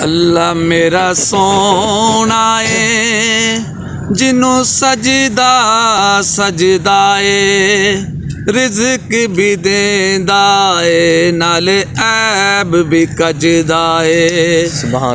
अल्लाह मेरा सोना है जिन्नू सजदा सजदा है रिज़्क भी देंदा है नाले ऐब भी कजदा है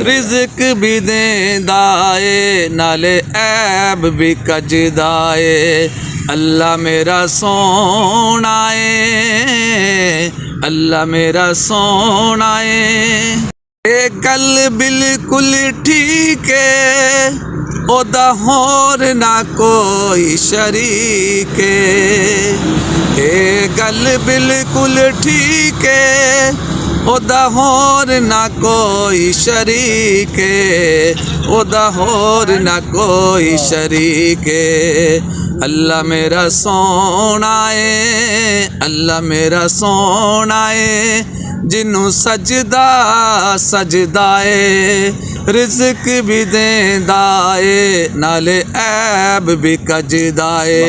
रिज़्क भी देंदा है नाले ऐब भी कजदा है अल्लाह मेरा सोना है अल्लाह मेरा सोना है ए गल बिल्कुल ठीक है ओदा होर ना कोई शरीक है ए गल बिल्कुल ठीक है ओदा होर ना कोई शरीक है ओदा होर ना कोई शरीक है अल्लाह मेरा सोना है अल्लाह मेरा सोना है जिन्नू सजदा सजदा है रिज़्क भी देंदा है नाले ऐब भी कजदा है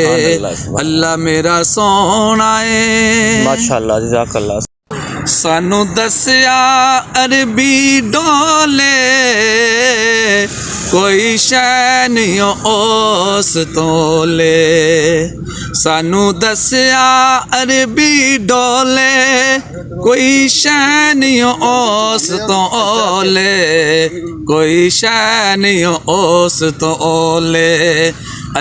अल्लाह मेरा सोना है। माशाअल्लाह जज़ाकल्लाह। सानू दस्या अरबी डोले कोई शै नहीं उस तोले सानू दस्या अरबी डोले कोई शै नहीं उस तोले कोई शै नहीं उस तोले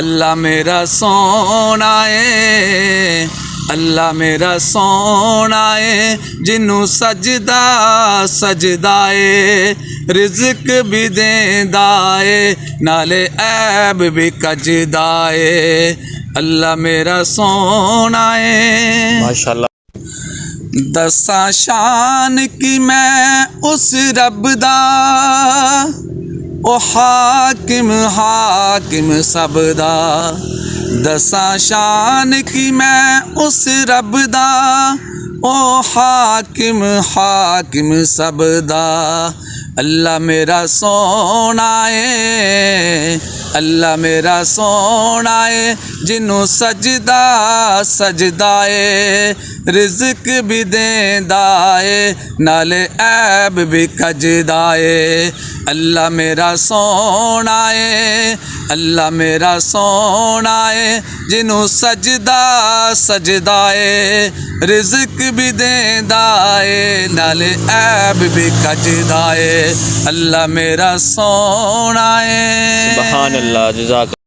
अल्लाह मेरा सोना है अल्लाह मेरा सोना है जिन्नू सजदा सजदा है रिज़्क भी देंदा है नाले ऐब भी कजदा है अल्लाह मेरा सोना है। माशाअल्लाह। दसा शान की मैं उस रब दा ओ हाकिम हाकिम सबदा दसा शान की मैं उस रब दा ओ हाकिम हाकिम सबदा अल्लाह मेरा सोना है अल्लाह मेरा सोना है जिन्नू सजदा सजदा है रिज़्क भी देंदा है नाले ऐब भी कजदा है अल्लाह मेरा सोना है अल्लाह मेरा सोना है जिन्नू सजदा सजदा है रिज़्क भी देंदा है नाले ऐब भी कजदा है अल्लाह मेरा सोना है। सुभान अल्लाह जज़ाक।